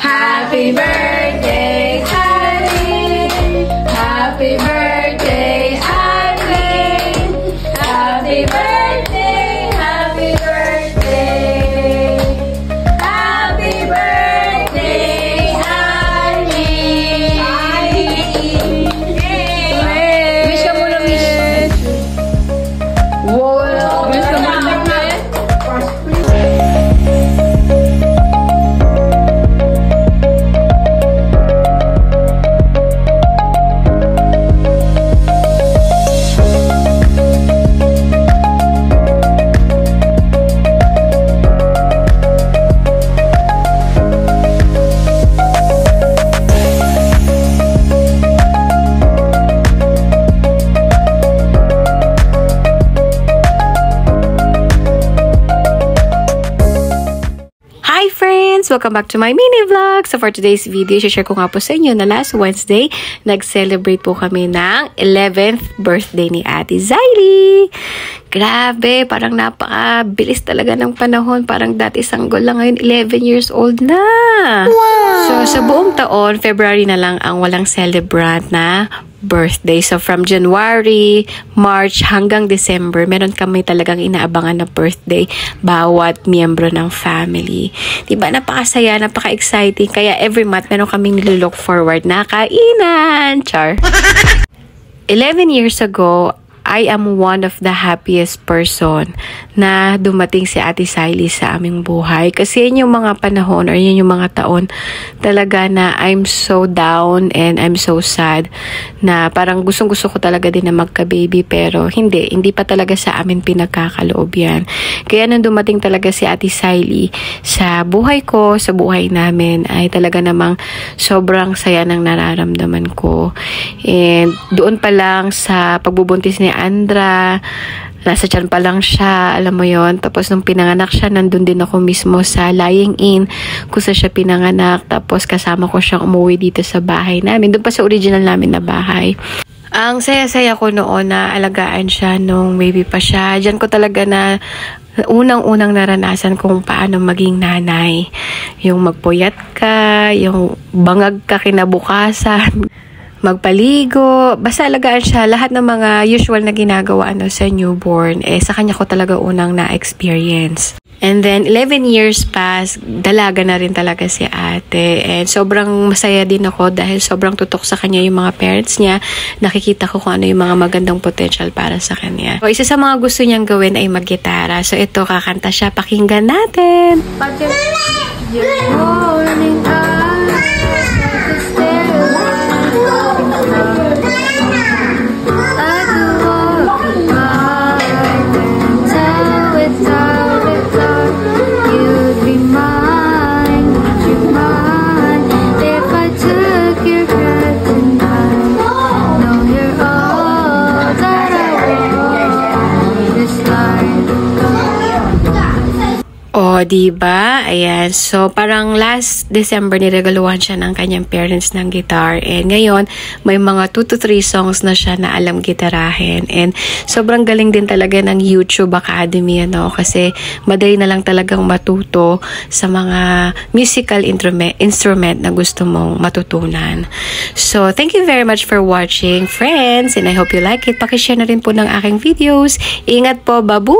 Happy birthday, Annie. Happy birthday, Annie. Happy birthday, happy birthday. Happy birthday, Annie. Wish ka muna, wish. Wow, wish ka muna. Welcome back to my mini vlog. So for today's video, share ko nga po sa inyo na last Wednesday, nag-celebrate po kami ng 11th birthday ni Ate Ziley. Grabe, parang napaka-bilis talaga ng panahon. Parang dati sanggol lang, ngayon 11 years old na. Wow! So sa buong taon, February na lang ang walang celebrant na birthday. So from January, March hanggang December, meron kami talagang inaabangan na birthday bawat miyembro ng family. Diba? Napakasaya, napaka-exciting. Kaya every month meron kaming nilook forward na kainan. Char. 11 years ago, I am one of the happiest person na dumating si Ate Ziley sa aming buhay. Kasi yun yung mga panahon or yun yung mga taon talaga na I'm so down and I'm so sad na parang gustong-gusto ko talaga din na magka-baby pero hindi pa talaga sa amin pinagkakaloob yan. Kaya nung dumating talaga si Ate Ziley sa buhay ko, sa buhay namin ay talaga namang sobrang saya ng nararamdaman ko. And doon pa lang sa pagbubuntis ni Andra, nasa tiyan pa lang siya, alam mo yon. Tapos nung pinanganak siya, nandun din ako mismo sa lying in kung saan siya pinanganak. Tapos kasama ko siyang umuwi dito sa bahay namin. Doon pa sa original namin na bahay. Ang saya-saya ko noon na alagaan siya nung baby pa siya. Diyan ko talaga na unang-unang naranasan kung paano maging nanay. Yung magpuyat ka, yung bangag ka kinabukasan, magpaligo, basta alagaan siya. Lahat ng mga usual na ginagawa sa newborn, sa kanya ko talaga unang na-experience. And then, 11 years pass, dalaga na rin talaga si ate. And sobrang masaya din ako dahil sobrang tutok sa kanya yung mga parents niya. Nakikita ko kung ano yung mga magandang potential para sa kanya. So, isa sa mga gusto niyang gawin ay mag-gitara. So, ito, kakanta siya. Pakinggan natin! O, diba? Ayan. So, parang last December, niregaluhan siya ng kanyang parents ng guitar. And ngayon, may mga 2 to 3 songs na siya na alam gitarahin. And sobrang galing din talaga ng YouTube Academy, kasi madali na lang talagang matuto sa mga musical instrument na gusto mong matutunan. So, thank you very much for watching, friends. And I hope you like it. Pakishare na rin po ng aking videos. Ingat po, babu!